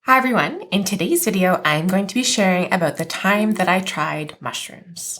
Hi everyone, in today's video I'm going to be sharing about the time that I tried mushrooms.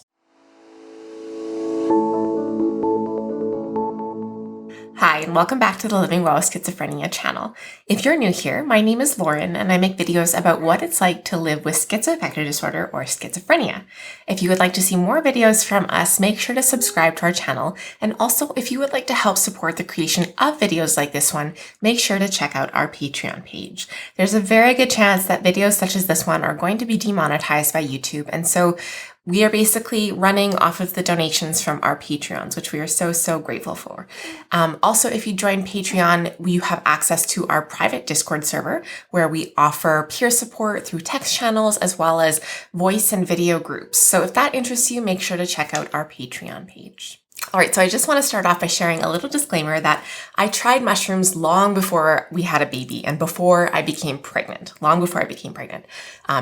Hi and welcome back to the Living Well with Schizophrenia channel. If you're new here, my name is Lauren and I make videos about what it's like to live with schizoaffective disorder or schizophrenia. If you would like to see more videos from us, make sure to subscribe to our channel, and also if you would like to help support the creation of videos like this one, make sure to check out our Patreon page. There's a very good chance that videos such as this one are going to be demonetized by YouTube, and so we are basically running off of the donations from our Patreons, which we are so grateful for. Also, if you join Patreon, you have access to our private Discord server where we offer peer support through text channels as well as voice and video groups. So if that interests you, make sure to check out our Patreon page. All right, so I just want to start off by sharing a little disclaimer that I tried mushrooms long before we had a baby and before I became pregnant, long before I became pregnant.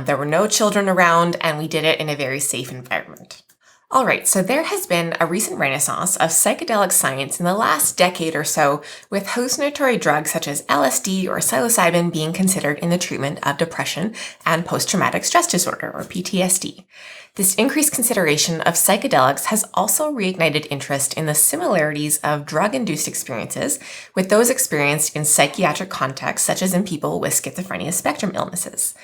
There were no children around and we did it in a very safe environment. All right, so there has been a recent renaissance of psychedelic science in the last decade or so, with hallucinatory drugs such as LSD or psilocybin being considered in the treatment of depression and post-traumatic stress disorder, or PTSD. This increased consideration of psychedelics has also reignited interest in the similarities of drug-induced experiences with those experienced in psychiatric contexts, such as in people with schizophrenia spectrum illnesses.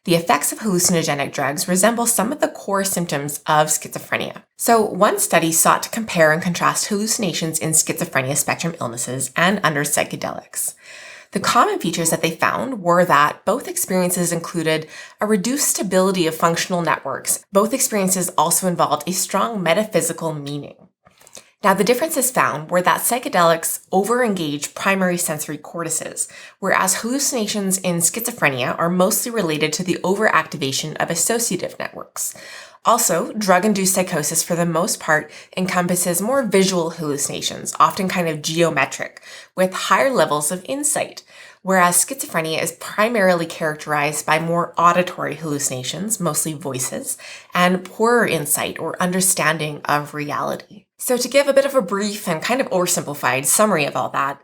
The effects of hallucinogenic drugs resemble some of the core symptoms of schizophrenia. So one study sought to compare and contrast hallucinations in schizophrenia spectrum illnesses and under psychedelics. The common features that they found were that both experiences included a reduced stability of functional networks. Both experiences also involved a strong metaphysical meaning. Now, the differences found were that psychedelics overengage primary sensory cortices, whereas hallucinations in schizophrenia are mostly related to the overactivation of associative networks. Also, drug-induced psychosis for the most part encompasses more visual hallucinations, often kind of geometric, with higher levels of insight, whereas schizophrenia is primarily characterized by more auditory hallucinations, mostly voices, and poorer insight or understanding of reality. So to give a bit of a brief and kind of oversimplified summary of all that,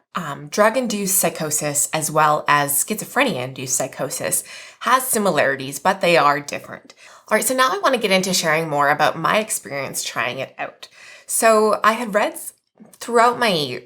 drug-induced psychosis as well as schizophrenia-induced psychosis has similarities, but they are different. All right, so now I want to get into sharing more about my experience trying it out. So I had read throughout my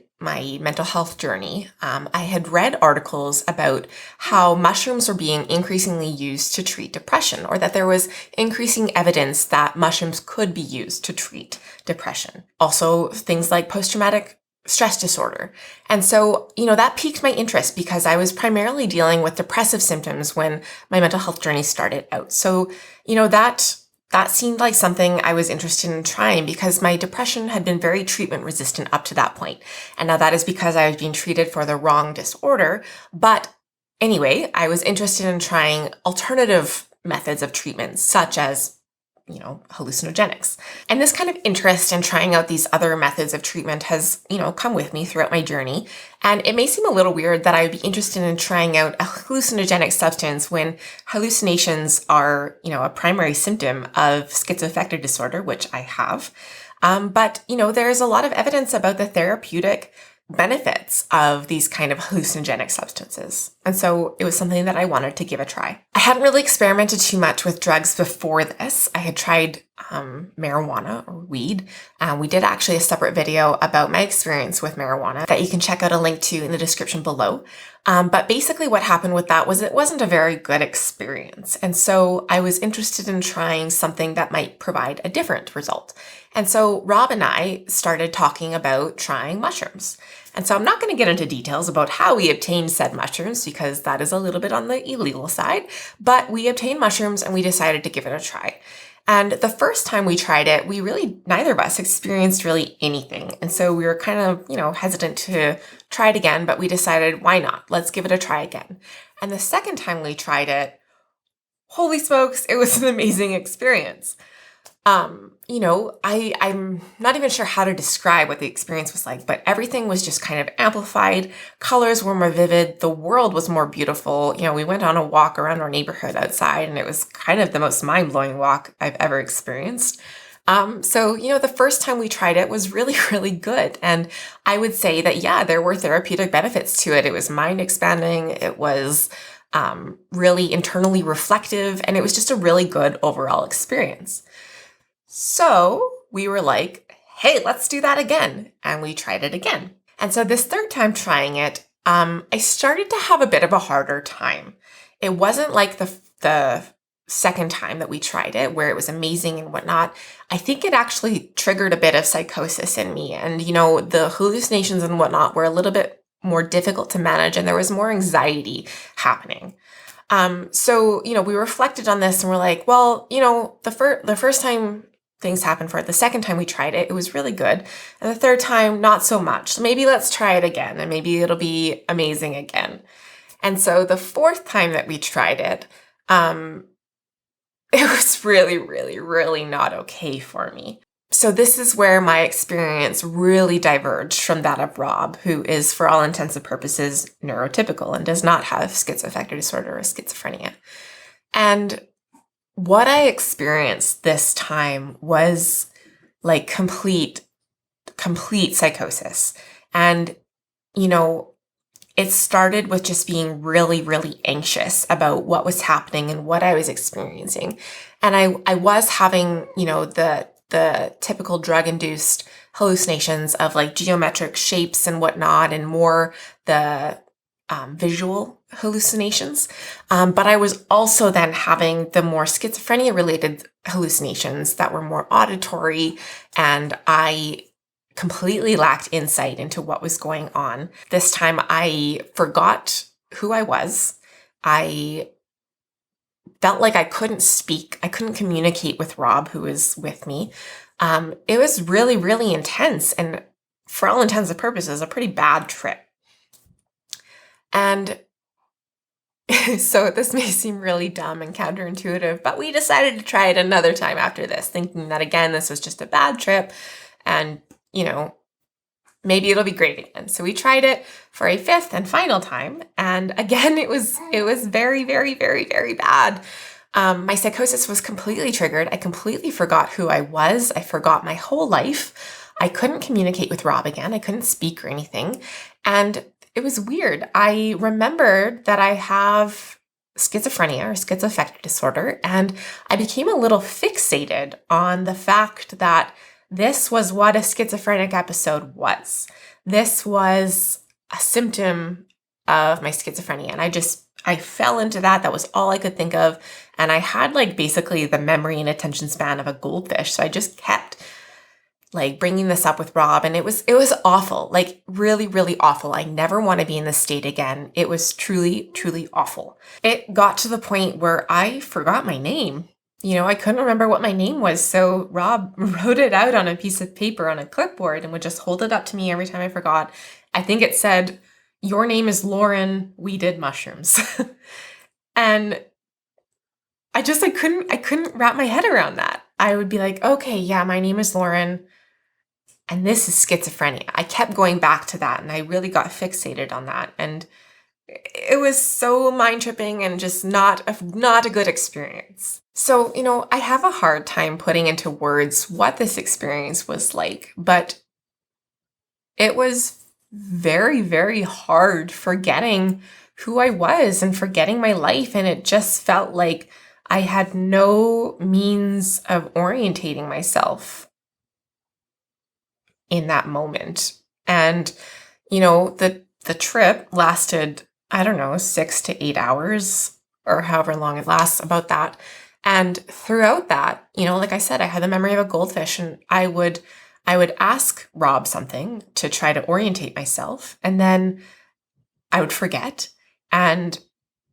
mental health journey, I had read articles about how mushrooms were being increasingly used to treat depression, or that there was increasing evidence that mushrooms could be used to treat depression. Also, things like post-traumatic stress disorder. And so, that piqued my interest because I was primarily dealing with depressive symptoms when my mental health journey started out. So, that seemed like something I was interested in trying because my depression had been very treatment resistant up to that point. And now that is because I was being treated for the wrong disorder. But anyway, I was interested in trying alternative methods of treatment, such as hallucinogenics. And this kind of interest in trying out these other methods of treatment has, come with me throughout my journey. And it may seem a little weird that I would be interested in trying out a hallucinogenic substance when hallucinations are, a primary symptom of schizoaffective disorder, which I have. But there's a lot of evidence about the therapeutic benefits of these kind of hallucinogenic substances. And so it was something that I wanted to give a try. I hadn't really experimented too much with drugs before this. I had tried marijuana or weed. We did actually a separate video about my experience with marijuana that you can check out a link to in the description below. But basically what happened with that was it wasn't a very good experience. And so I was interested in trying something that might provide a different result. And so Rob and I started talking about trying mushrooms. And so I'm not going to get into details about how we obtained said mushrooms because that is a little bit on the illegal side, but we obtained mushrooms and we decided to give it a try. And the first time we tried it, neither of us experienced really anything. And so we were kind of, hesitant to try it again, but we decided, why not? Let's give it a try again. And the second time we tried it, holy smokes, it was an amazing experience. I'm not even sure how to describe what the experience was like, but everything was just kind of amplified. Colors were more vivid. The world was more beautiful. We went on a walk around our neighborhood outside and it was kind of the most mind-blowing walk I've ever experienced. So the first time we tried it was really, really good. And I would say that, yeah, there were therapeutic benefits to it. It was mind expanding. It was really internally reflective, and it was just a really good overall experience. So we were like, hey, let's do that again. And we tried it again. And so this third time trying it, I started to have a bit of a harder time. It wasn't like the second time that we tried it, where it was amazing and whatnot. I think it actually triggered a bit of psychosis in me. And, the hallucinations and whatnot were a little bit more difficult to manage, and there was more anxiety happening. So, we reflected on this and we're like, well, the first time things happened for it, the second time we tried it, it was really good. And the third time, not so much. So maybe let's try it again and maybe it'll be amazing again. And so the fourth time that we tried it, it was really, really, really not okay for me. So this is where my experience really diverged from that of Rob, who is, for all intents and purposes, neurotypical and does not have schizoaffective disorder or schizophrenia. And what I experienced this time was like complete psychosis. And, it started with just being really, really anxious about what was happening and what I was experiencing. And I was having, the typical drug-induced hallucinations of like geometric shapes and whatnot, and more the visual hallucinations. But I was also then having the more schizophrenia-related hallucinations that were more auditory, and I completely lacked insight into what was going on. This time I forgot who I was. I felt like I couldn't speak. I couldn't communicate with Rob, who was with me. It was really, really intense, and for all intents and purposes, a pretty bad trip. And so this may seem really dumb and counterintuitive, but we decided to try it another time after this, thinking that, again, this was just a bad trip and, maybe it'll be great again. So we tried it for a fifth and final time. And again, it was very, very, very, very bad. My psychosis was completely triggered. I completely forgot who I was. I forgot my whole life. I couldn't communicate with Rob again. I couldn't speak or anything. And it was weird. I remembered that I have schizophrenia or schizoaffective disorder, and I became a little fixated on the fact that this was what a schizophrenic episode was. This was a symptom of my schizophrenia. And I fell into that. That was all I could think of. And I had like basically the memory and attention span of a goldfish. So I just kept like bringing this up with Rob, and it was awful, like really, really awful. I never want to be in this state again. It was truly, truly awful. It got to the point where I forgot my name. I couldn't remember what my name was. So Rob wrote it out on a piece of paper on a clipboard and would just hold it up to me every time I forgot. I think it said, "Your name is Lauren. We did mushrooms." And I couldn't wrap my head around that. I would be like, okay, yeah, my name is Lauren, and this is schizophrenia. I kept going back to that, and I really got fixated on that. And it was so mind-tripping and just not a good experience. So, I have a hard time putting into words what this experience was like, but it was very, very hard forgetting who I was and forgetting my life. And it just felt like I had no means of orientating myself in that moment. And, the trip lasted, I don't know, 6 to 8 hours or however long it lasts, about that. And throughout that, like I said, I had the memory of a goldfish, and I would ask Rob something to try to orientate myself, and then I would forget. And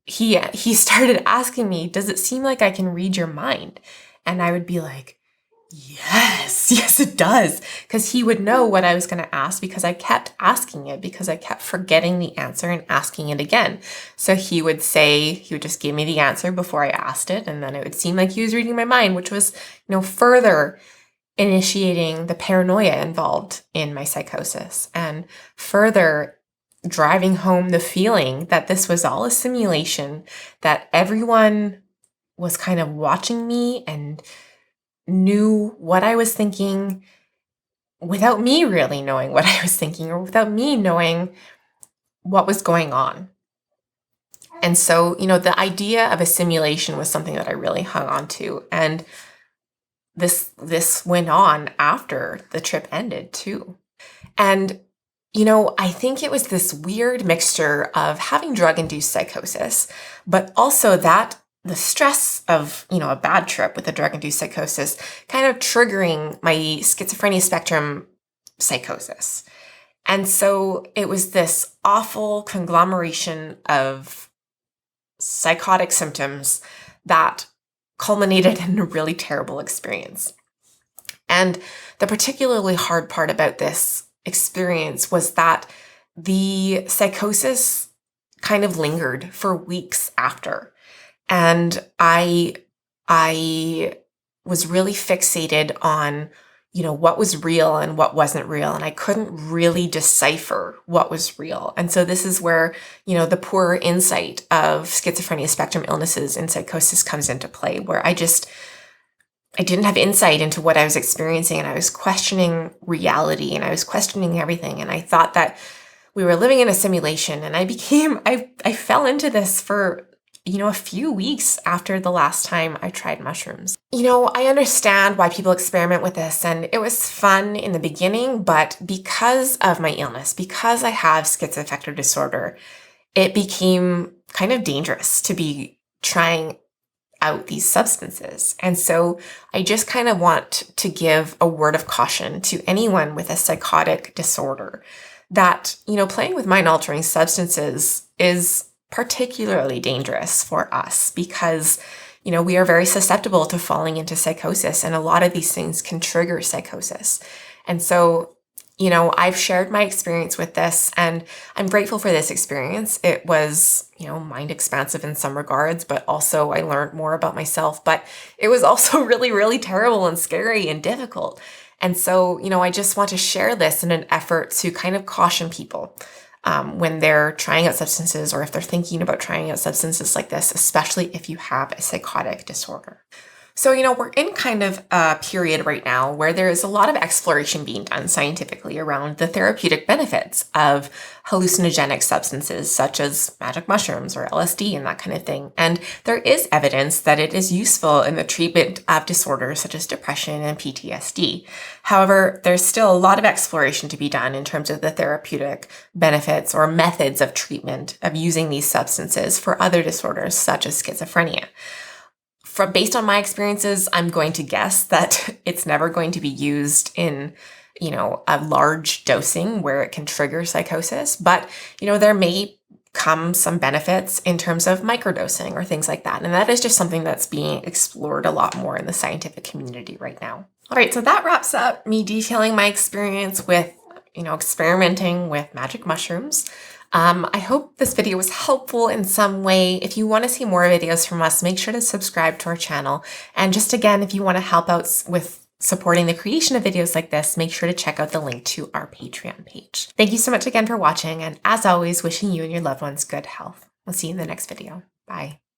he started asking me, "Does it seem like I can read your mind?" And I would be like, yes, it does. Because he would know what I was going to ask, because I kept asking it, because I kept forgetting the answer and asking it again. So he would just give me the answer before I asked it. And then it would seem like he was reading my mind, which was, further initiating the paranoia involved in my psychosis, and further driving home the feeling that this was all a simulation, that everyone was kind of watching me and knew what I was thinking without me really knowing what I was thinking, or without me knowing what was going on. And so, the idea of a simulation was something that I really hung on to. And this went on after the trip ended too. And, I think it was this weird mixture of having drug-induced psychosis, but also that the stress of, a bad trip with a drug-induced psychosis kind of triggering my schizophrenia spectrum psychosis. And so it was this awful conglomeration of psychotic symptoms that culminated in a really terrible experience. And the particularly hard part about this experience was that the psychosis kind of lingered for weeks after. And I was really fixated on, what was real and what wasn't real. And I couldn't really decipher what was real. And so this is where, the poor insight of schizophrenia spectrum illnesses and psychosis comes into play, where I didn't have insight into what I was experiencing, and I was questioning reality, and I was questioning everything. And I thought that we were living in a simulation, and I fell into this for, a few weeks after the last time I tried mushrooms. I understand why people experiment with this, and it was fun in the beginning, but because of my illness, because I have schizoaffective disorder, it became kind of dangerous to be trying out these substances. And so I just kind of want to give a word of caution to anyone with a psychotic disorder that, playing with mind-altering substances is particularly dangerous for us because, we are very susceptible to falling into psychosis, and a lot of these things can trigger psychosis. And so, I've shared my experience with this, and I'm grateful for this experience. It was, mind expansive in some regards, but also I learned more about myself. But it was also really, really terrible and scary and difficult. And so, I just want to share this in an effort to kind of caution people when they're trying out substances, or if they're thinking about trying out substances like this, especially if you have a psychotic disorder. So, we're in kind of a period right now where there is a lot of exploration being done scientifically around the therapeutic benefits of hallucinogenic substances such as magic mushrooms or LSD and that kind of thing. And there is evidence that it is useful in the treatment of disorders such as depression and PTSD. However, there's still a lot of exploration to be done in terms of the therapeutic benefits or methods of treatment of using these substances for other disorders such as schizophrenia. Based on my experiences, I'm going to guess that it's never going to be used in, a large dosing where it can trigger psychosis. But, there may come some benefits in terms of microdosing or things like that. And that is just something that's being explored a lot more in the scientific community right now. All right, so that wraps up me detailing my experience with, experimenting with magic mushrooms. I hope this video was helpful in some way. If you want to see more videos from us, make sure to subscribe to our channel. And just again, if you want to help out with supporting the creation of videos like this, make sure to check out the link to our Patreon page. Thank you so much again for watching. And as always, wishing you and your loved ones good health. We'll see you in the next video. Bye.